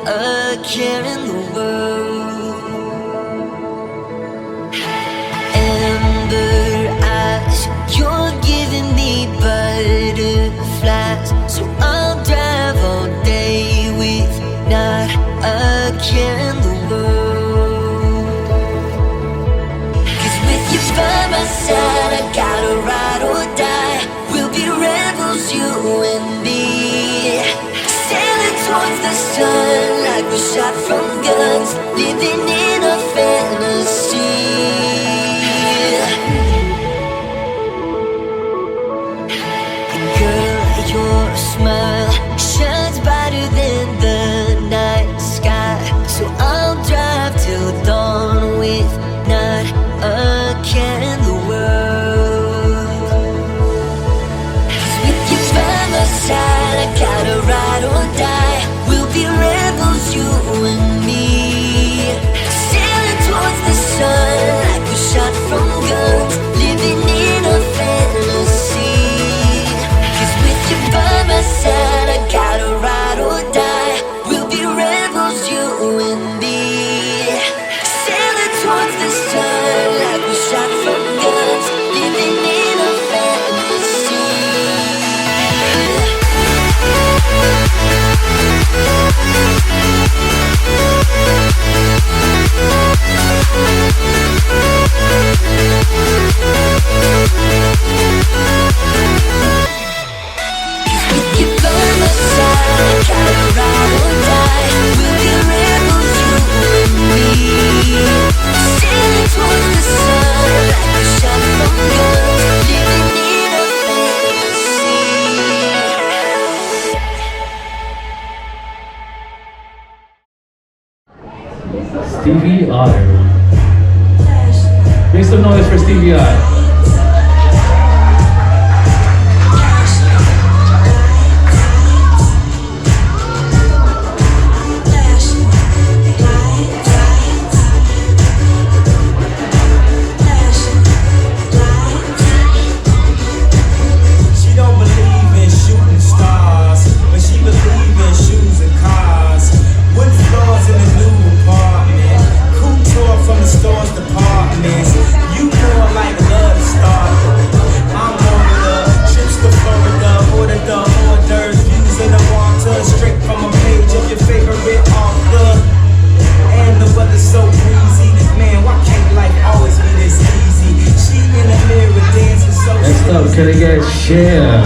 a care in the world. Amber eyes, you're giving me butterflies, so I'll drive all day with not a care in the world. 'Cause with you by my side, I gotta ride or die. We'll be rebels, you and me, sailing towards the sun like we're shot from guns, living in a fantasy. Girl, your smile shines brighter than the night sky, so I'll drive till dawn with not a care in the world. 'Cause with you by my side, I gotta ride or die. We'll be rebels, you and me, sailing towards the sun like we're shot from guns, living in a fantasy. 'Cause with you by my side, I gotta ride or die. We'll be rebels, you and me, sailing towards the sun like we're shot from guns, living in a fantasy. With you by my side, I gotta ride or die. We'll be rebels, you and me, sailing towards the sun like we're shot from guns, living in a fantasy. Stevie I. Make some noise for Stevie I. She don't believe in shooting stars, but she believe in shoes and cars. Wood floors in the new apartment, couture from the store's departments. You more like love to start. I'm on the trips to Florida, order the hors d'oeuvres, views in the water, straight from a page of your favorite author. And the weather's so breezy, man, why can't life always be this easy? She in the mirror dancing so Next up, can I get Share?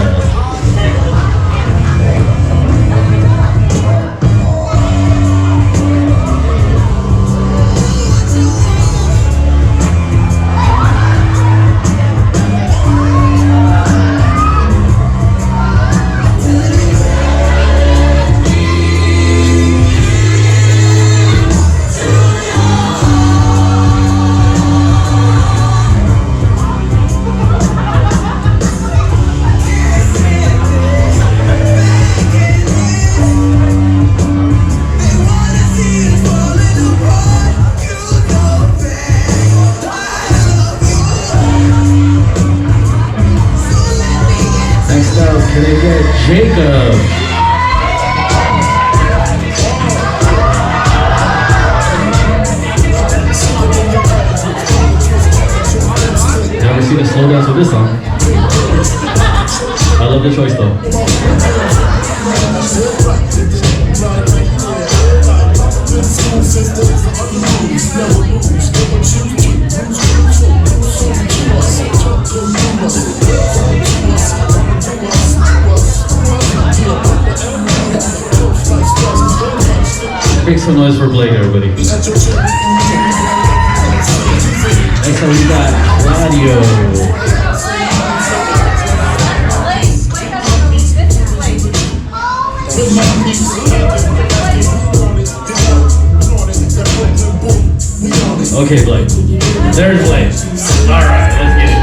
Next up, can I get Jacob? Never seen a slow dance with this song. I love the choice though. Make some noise for Blake, everybody. Next up, we got Claudio. Okay, Blake. There's Blake. All right, let's get it.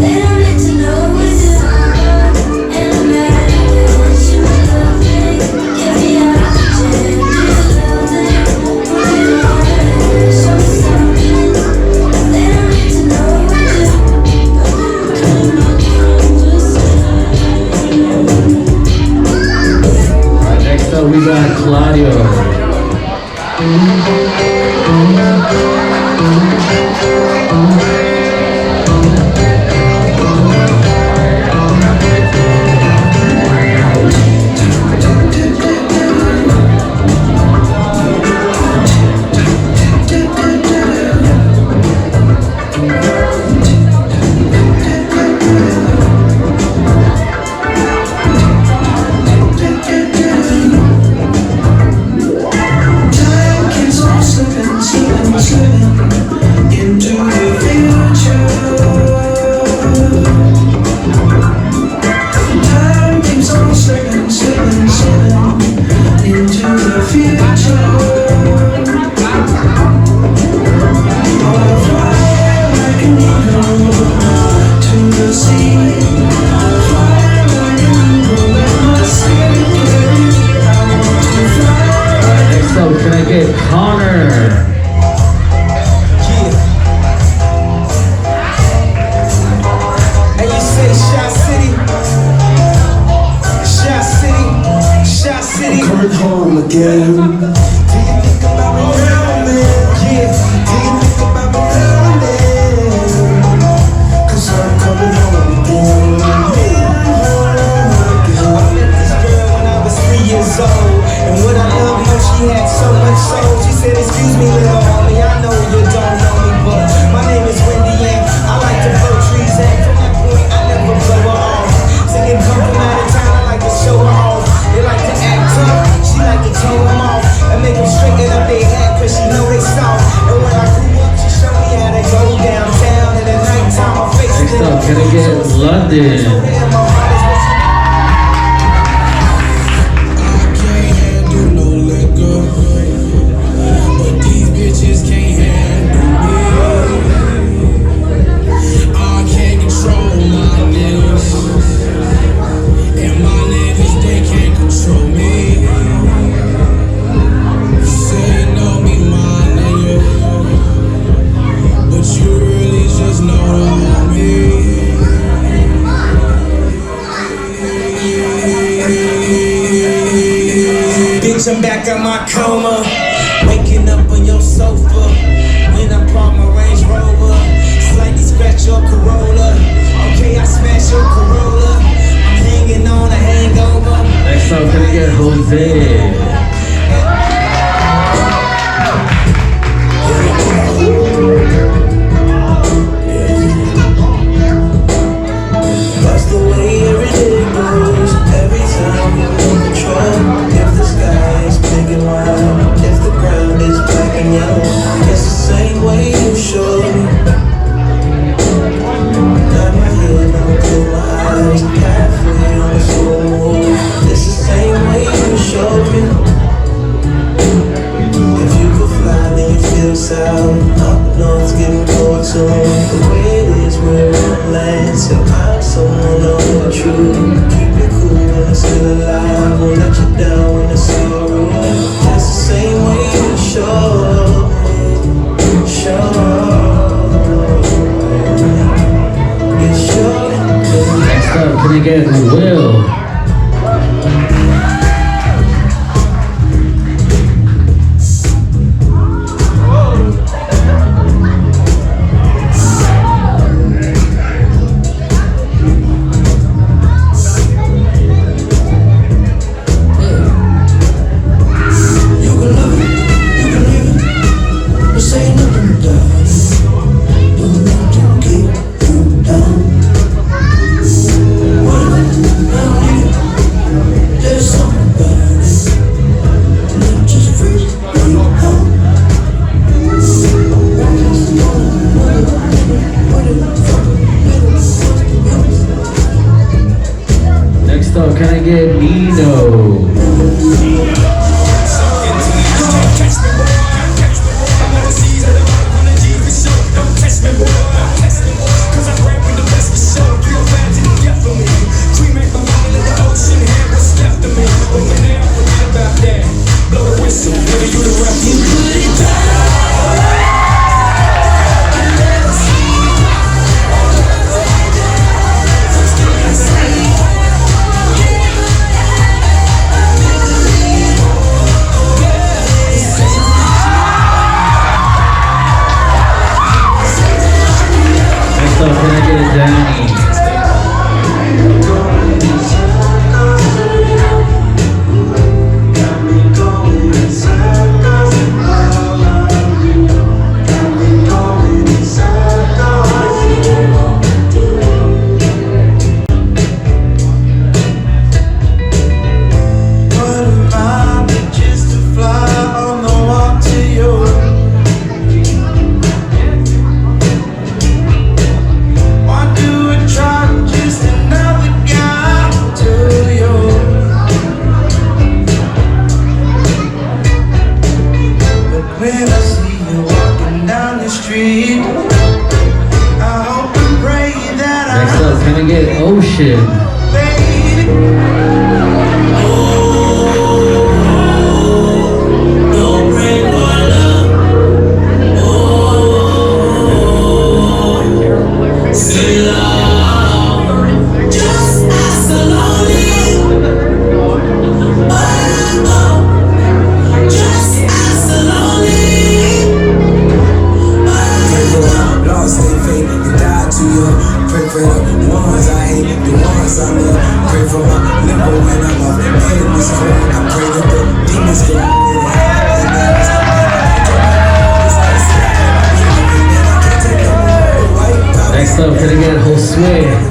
They don't need to know we got Claudio. I'm back out my coma, waking up on your sofa. When I park my Range Rover, slightly scratch your Corolla. Okay, I smash your Corolla. I'm hanging on a hangover. Next up, can I get Jose? That's the way every day goes. Every time you in control. If the sky is big and wide, if the ground is black and yellow, it's the same way you showed me. Nod my head, I'll close my eyes, halfway on the slow move. It's the same way you showed me. If you could fly, then you feel south. Up north's getting cold soon. The way it is, we're on land, so I'm someone on the truth. Keep it cool when it's still alive. Won't let you down when it's sorrow. That's the same way you show. You show. Next up, can I get Will? Can I get Nino? Next up, gonna get Josue.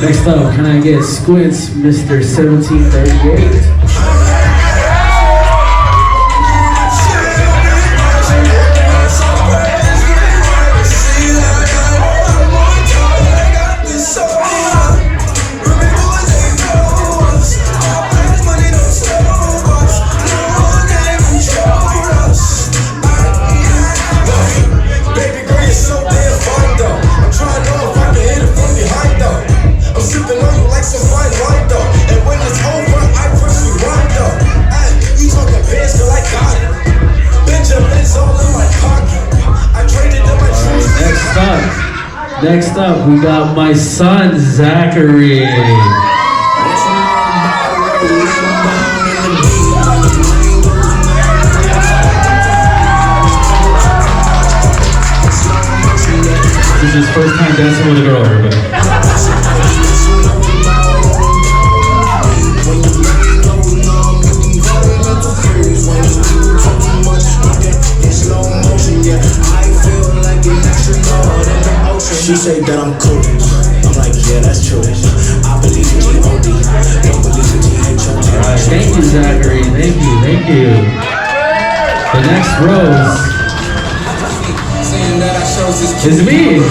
Next up, can I get Squints, Mr. 1738? Next up, we got my son, Zachary. This is his first time dancing with a girl, everybody. She say that I'm cool. I'm like, yeah, that's true. I believe in G.O.D. Don't believe in T.H.O.T. Alright, thank you, Zachary. Thank you. The next rose is me.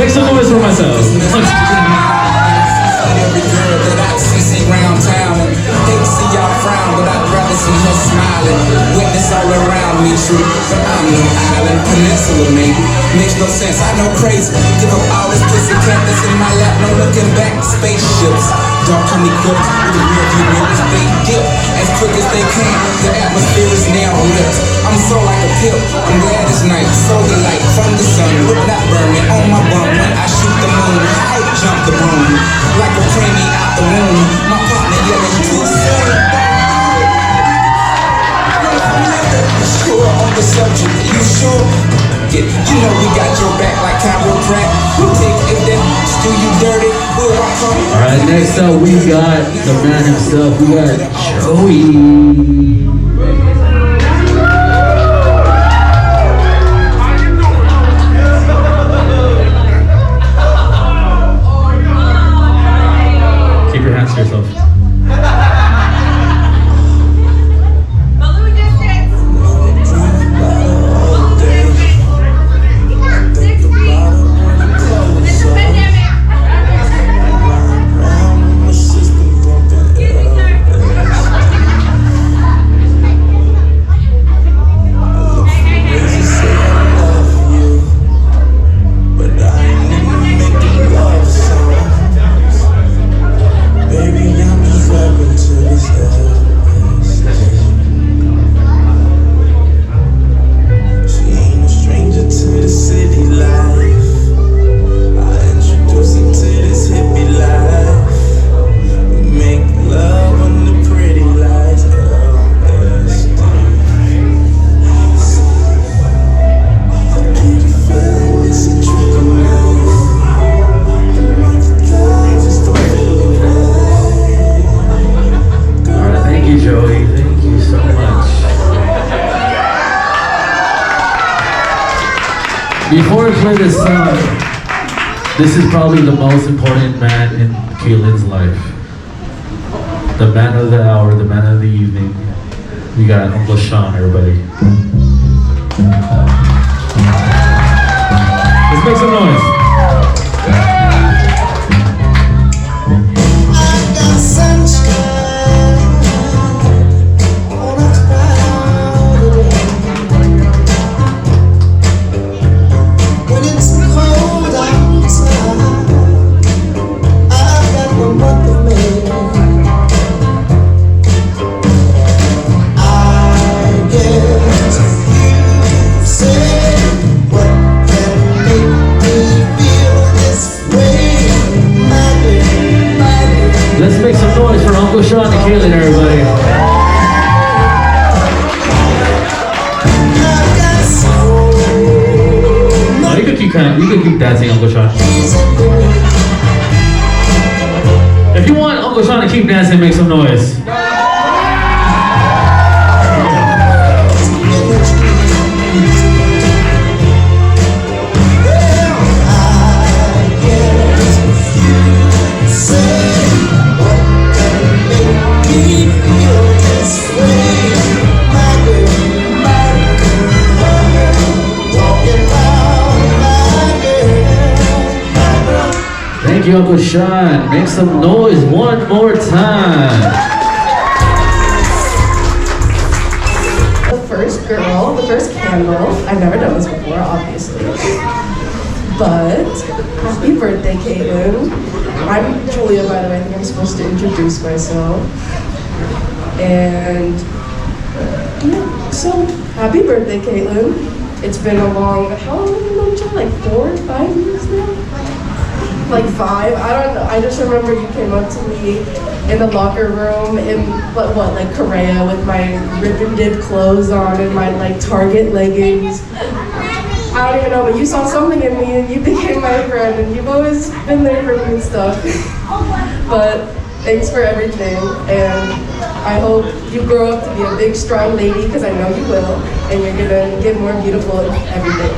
Make some noise for myself. Every girl that I see round town, hate to see y'all frown, but I'd rather see her smiling. Witness all around me, true, but I'm no island, peninsula maybe. Makes no sense, I know crazy. Give up all this pussy cat that's in my lap, no looking back. Spaceships, don't come equipped with a real view mirrors. They dip as quick as they can. The atmosphere is now lit. I'm so like a pimp. I'm glad it's night. So the light from the sun would not burn me on my bum when I shoot the moon. I jump the broom like a preemie out the womb. My partner yelling too soon. Sure on the subject, you sure? Yeah, you know we got your back like chiropractic. We'll take it then, do you dirty, we'll walk home. Alright, next up we got the man himself, we got Joey. Keep your hands to yourself. Before I play this song, this is probably the most important man in Kaylin's life. The man of the hour, the man of the evening. We got Uncle Sean, everybody. Let's make some noise. Let's make some noise for Uncle Sean and Kaylin, everybody. Oh, you can keep dancing, Uncle Sean. If you want Uncle Sean to keep dancing, make some noise. Thank you, Uncle Sean. Make some noise one more time. The first girl, the first candle. I've never done this before, obviously. But happy birthday, Caitlin. I'm Julia, by the way. I think I'm supposed to introduce myself. And yeah, so happy birthday, Caitlin. It's been a long, how long have you known each other? Like 4 or 5 years now? Like 5, I don't know. I just remember you came up to me in the locker room in what like Korea with my rip and dip clothes on and my like Target leggings. I don't even know, but you saw something in me and you became my friend and you've always been there for me and stuff. But thanks for everything, and I hope you grow up to be a big strong lady, because I know you will, and you're gonna get more beautiful every day.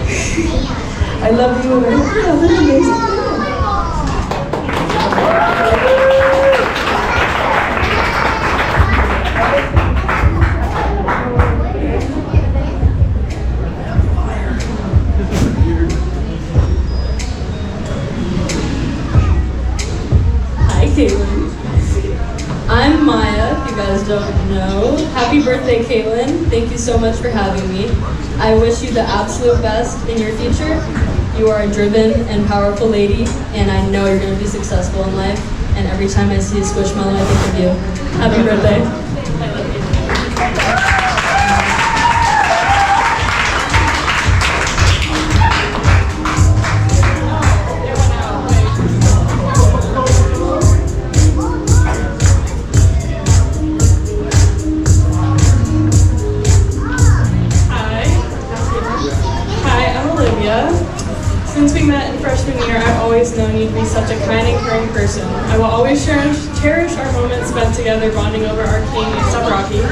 I love you and I hope you have an amazing day. I'm Maya, if you guys don't know. Happy birthday, Caitlin. Thank you so much for having me. I wish you the absolute best in your future. You are a driven and powerful lady, and I know you're going to be successful in life. And every time I see a Squishmallow, I think of you. Happy birthday. I love you. Since we met in freshman year, I've always known you to be such a kind and caring person. I will always cherish our moments spent together bonding over our king, A$AP Rocky.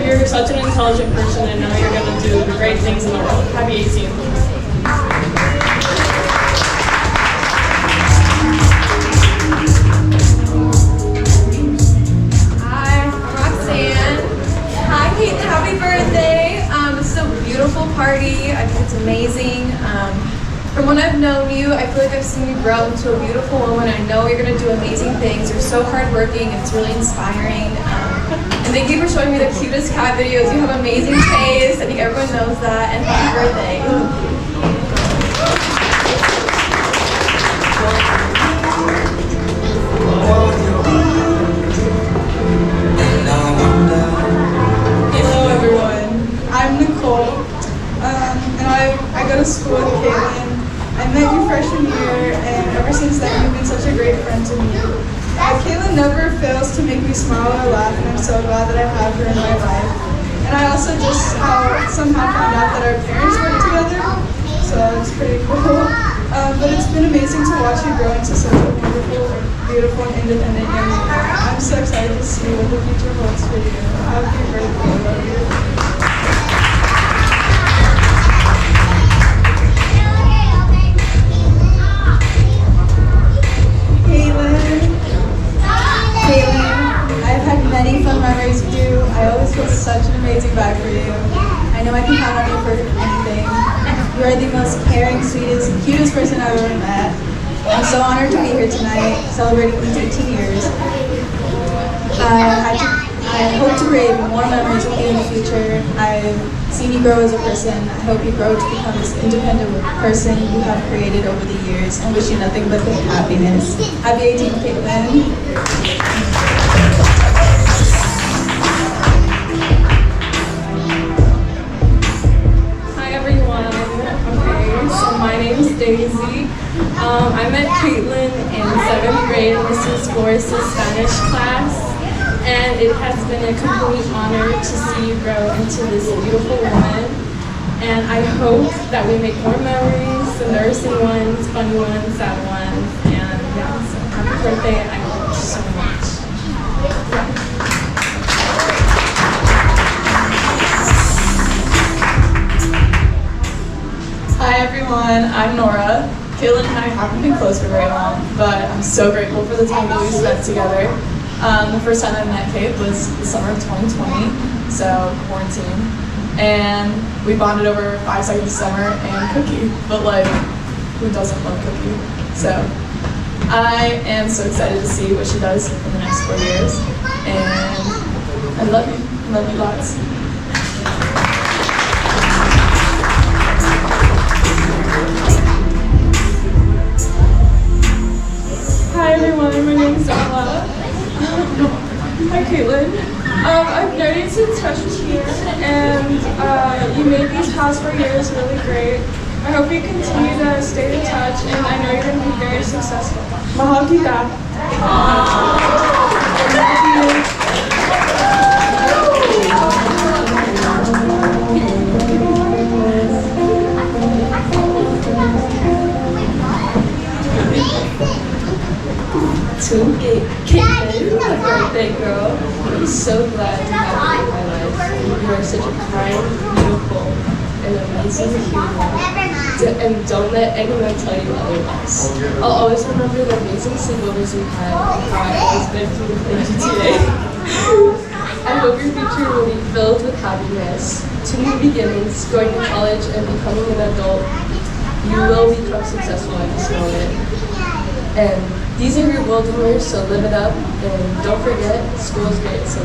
You're such an intelligent person, and I know you're going to do great things in the world. Happy 18th. Hi, Roxanne. Hi, Caitlin. Happy birthday. This is a beautiful party. I think it's amazing. From when I've known you, I feel like I've seen you grow into a beautiful woman. I know you're going to do amazing things. You're so hardworking. It's really inspiring. And thank you for showing me the cutest cat videos. You have amazing taste. I think everyone knows that. And happy birthday. Hello, everyone. I'm Nicole, and I go to school with Caitlin. I met you freshman year, and ever since then, you've been such a great friend to me. Caitlin never fails to make me smile or laugh, and I'm so glad that I have her in my life. And I also just somehow found out that our parents work together, so it's pretty cool. But it's been amazing to watch you grow into such a beautiful, and independent young woman. I'm so excited to see what the future holds for you. Happy birthday, I love you. know I can count on you for anything. You are the most caring, sweetest, cutest person I've ever met. I'm so honored to be here tonight, celebrating these 18 years. I hope to create more memories with you in the future. I've seen you grow as a person. I hope you grow to become this independent person you have created over the years, and wish you nothing but good happiness. Happy 18th, Caitlin. My name is Daisy. I met Caitlin in 7th grade in Mrs. Flores' Spanish class, and it has been a complete honor to see you grow into this beautiful woman. And I hope that we make more memories, embarrassing ones, funny ones, sad ones, and yeah, so happy birthday, and I love you so much. Hi everyone, I'm Nora. Caitlin and I haven't been close for very long, but I'm so grateful for the time that we spent together. The first time I met Kate was the summer of 2020, so quarantine. And we bonded over 5 seconds of summer and Cookie, but like, who doesn't love Cookie? So I am so excited to see what she does in the next 4 years. And I love you lots. Hi everyone, my name is Ella. Hi Caitlin. I've known you since freshman year, and you made these past 4 years really great. I hope you continue to stay in touch, and I know you're going to be very successful. Mahal kita. To Caitlin, the birthday girl, I'm so glad to have you in my life. You are such a kind, beautiful, and amazing human. And don't let anyone tell you otherwise. I'll always remember the amazing sleepovers we had and how I've always been through with you today. I hope your future will be filled with happiness, to new beginnings, going to college, and becoming an adult. You will become successful at this moment. And these are your golden years, so live it up, and don't forget, school is great, so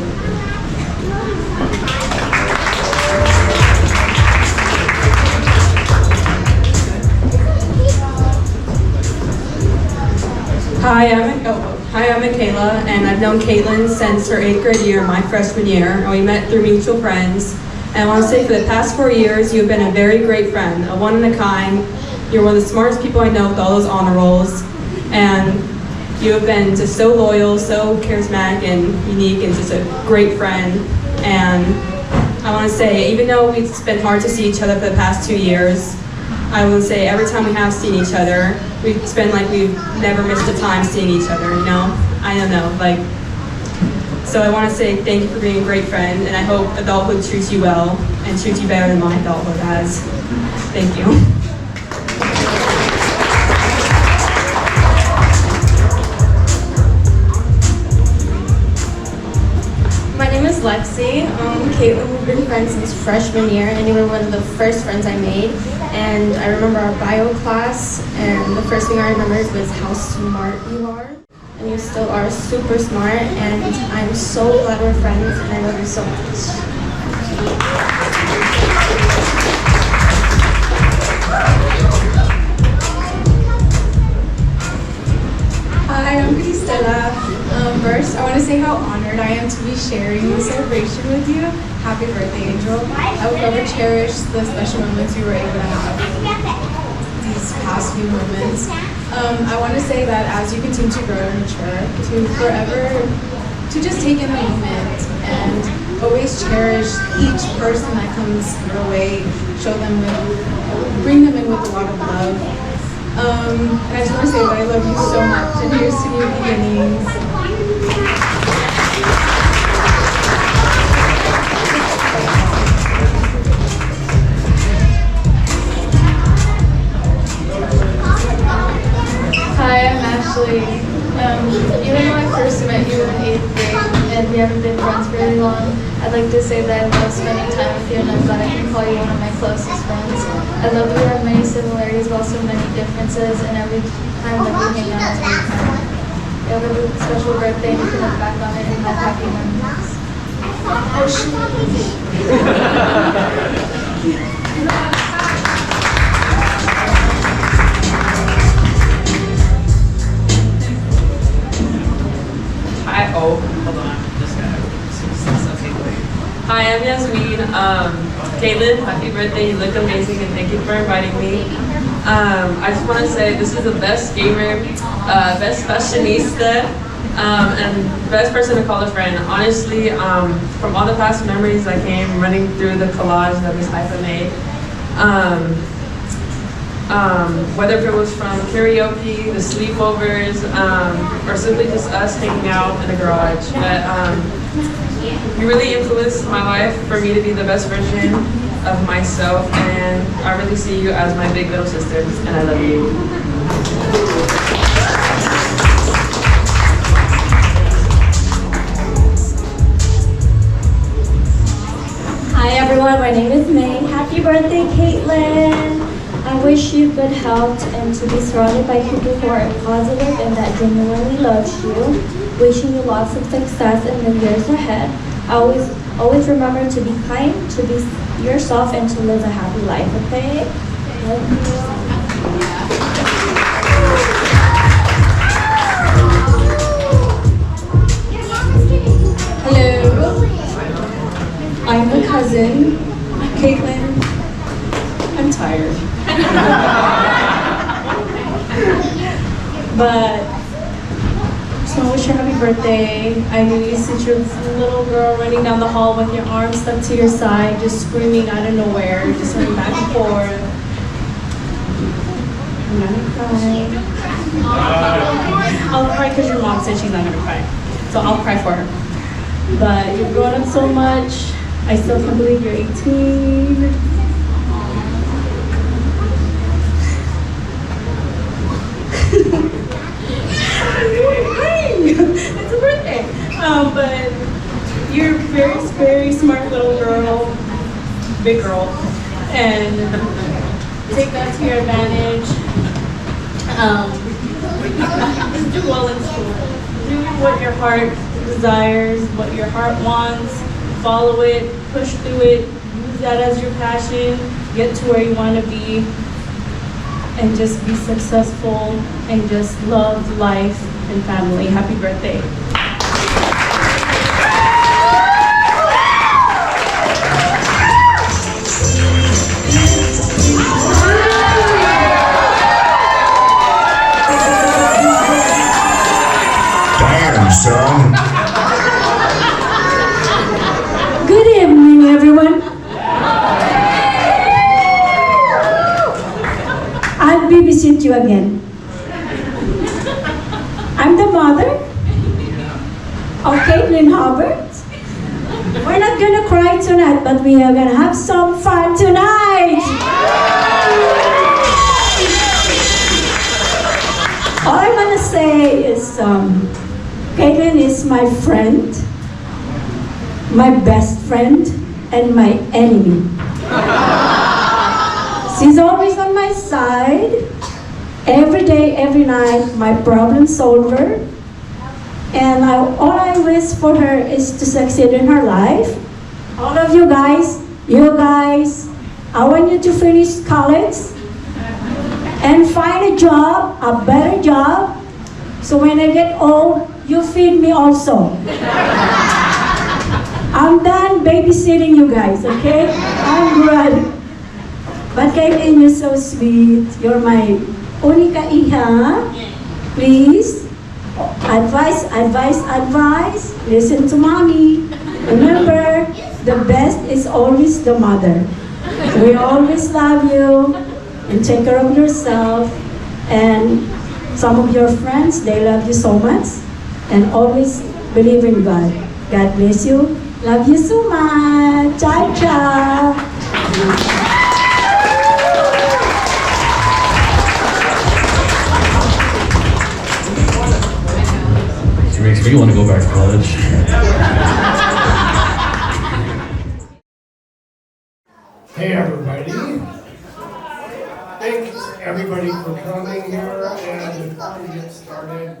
Hi, I'm Michaela, and I've known Caitlin since her 8th grade year, my freshman year, and we met through mutual friends. And I want to say for the past 4 years, you've been a very great friend, a one in a kind. You're one of the smartest people I know with all those honor rolls. And you have been just so loyal, so charismatic and unique, and just a great friend. And I want to say, even though it's been hard to see each other for the past 2 years, I would say every time we have seen each other, it's been like we've never missed a time seeing each other, you know? I don't know, like, so I want to say thank you for being a great friend, and I hope adulthood treats you well, and treats you better than my adulthood has. Thank you. My name is Lexi. Caitlin, we've been friends since freshman year, and you were one of the first friends I made. And I remember our bio class, and the first thing I remembered was how smart you are. And you still are super smart, and I'm so glad we're friends, and I love you so much. Hi, I'm Cristela. First, I want to say how honored I am to be sharing this celebration with you. Happy birthday, Angel. I will forever cherish the special moments you were able to have these past few moments. I want to say that as you continue to grow and mature, to forever, to just take in the moment and always cherish each person that comes your way, bring them in with a lot of love. And I just want to say that I love you so much, and here's to new beginnings. Hi, I'm Ashley. Even though I first met you in 8th grade and we haven't been friends very long, I'd like to say that I love spending time with you and I'm glad I can call you one of my closest friends. I love that we have many similarities but also many differences, and every time that we hang out is a good time. You have a special birthday and you can look back on it and have happy memories. Oh shit. Hi, hold on. Just gotta okay, wait. Hi, I'm Yasmin. Caitlin, happy birthday. You look amazing and thank you for inviting me. I just want to say this is the best gamer, best fashionista, and best person to call a friend. Honestly, from all the past memories that came running through the collage that Miss Haifa made, whether it was from karaoke, the sleepovers, or simply just us hanging out in the garage. But you really influenced my life for me to be the best version of myself, and I really see you as my big little sister, and I love you. Hi everyone, my name is May. Happy birthday, Caitlin. I wish you good health and to be surrounded by people who are positive and that genuinely loves you. Wishing you lots of success in the years ahead. Always remember to be kind, to be yourself, and to live a happy life, okay? Love you. Hello, I'm the cousin, Caitlin. I'm tired. But just want to wish you a happy birthday. I knew you since you're a little girl running down the hall with your arms stuck to your side, just screaming out of nowhere, just running back and forth. I'm not gonna cry. I'll cry because your mom said she's not gonna cry. So I'll cry for her. But you've grown up so much. I still can't believe you're 18. It's a birthday. But you're a very, very smart little girl, big girl, and take that to your advantage. Just do well in school. Do what your heart desires, what your heart wants. Follow it, push through it, use that as your passion, get to where you want to be, and just be successful and just love life and family. Happy birthday. Damn, son. Good evening, everyone. I'll babysit you again. I'm the mother of Caitlin Hubbard. We're not gonna cry tonight, but we are gonna have some fun tonight. All I wanna say is, Caitlin is my friend, my best friend, and my enemy. She's always on my side, every day, every night, my problem solver. And all I wish for her is to succeed in her life. All of you guys, I want you to finish college and find a job, a better job, so when I get old, you feed me also. I'm done babysitting you guys, okay? I'm good. But Caitlin, you're so sweet. You're my única hija. Please, advice. Listen to mommy. Remember, the best is always the mother. We always love you and take care of yourself. And some of your friends, they love you so much. And always believe in God. God bless you. Love you so much. Ciao, ciao. It makes me want to go back to college. Hey everybody. Thanks everybody for coming here, and before we get started,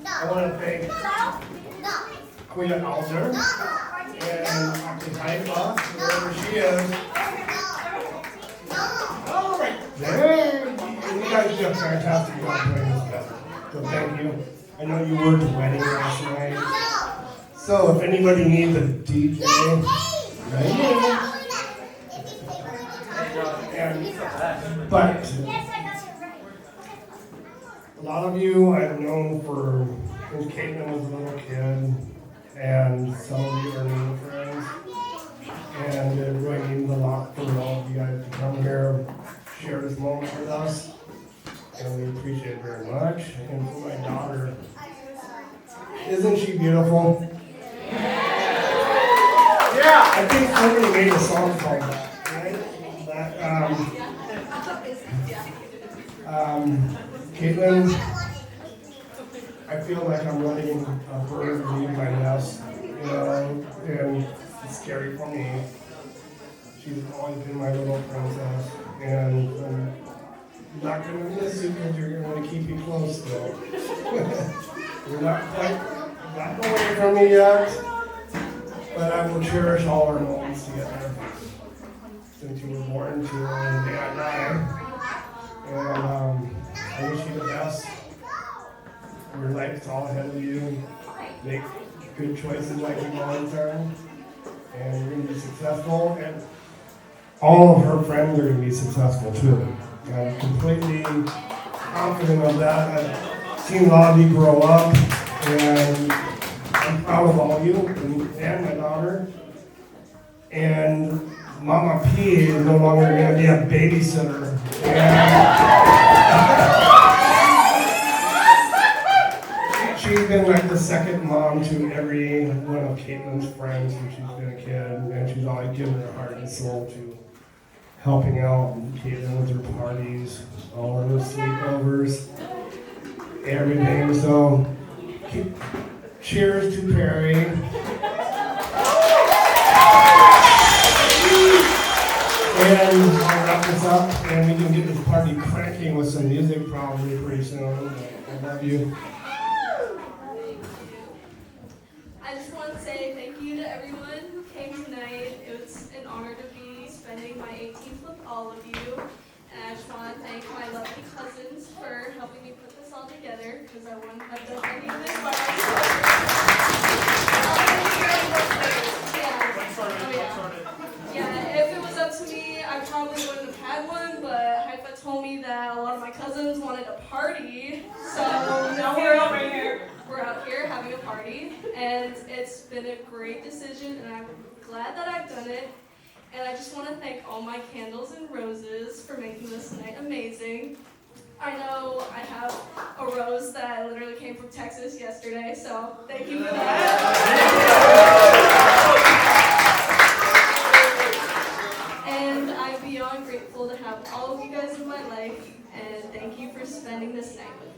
I want to thank Queen Alder and Dr. Haifa, wherever she is. All right, there. You guys did a fantastic job putting this together, so thank you. I know you were at the wedding last night, so if anybody needs a DJ, right here. But a lot of you I've known since Caitlin was a little kid, and some of you are new friends, and it really means a lot for all of you guys to come here, share this moment with us, and we appreciate it very much. And for my daughter, isn't she beautiful? Yeah! I think somebody made a song called that, right? Caitlin, I feel like I'm letting a bird leave my nest, and it's scary for me. She's always been my little princess, and I'm not going to miss you because you're going to keep you close still. You're not quite gotten away from me yet, but I will cherish all our moments together. Since you were born to Dad and I. And I wish you the best. Your life's all ahead of you. Make good choices like you long term. And you're going to be successful. And all of her friends are going to be successful too. I'm completely confident of that. I've seen a lot of you grow up. And I'm proud of all of you and my daughter. And Mama P is no longer going to be a babysitter. She's been like the second mom to every one of Caitlin's friends when she's been a kid, and she's always given her heart and soul to helping out Caitlin with her parties, all of her sleepovers, everything. So, cheers to Perry. And I'll wrap this up, and we can get this party cranking with some music probably pretty soon. I love you. I just want to say thank you to everyone who came tonight. It was an honor to be spending my 18th with all of you. And I just want to thank my lovely cousins for helping me put this all together, because I wouldn't have done any of this by Yeah, if it was up to me, I probably wouldn't have had one, but Haifa told me that a lot of my cousins wanted a party, so now we're out here having a party, and it's been a great decision, and I'm glad that I've done it. And I just want to thank all my candles and roses for making this night amazing. I know I have a rose that literally came from Texas yesterday, so thank you for that. And I'm beyond grateful to have all of you guys in my life, and thank you for spending this night with me.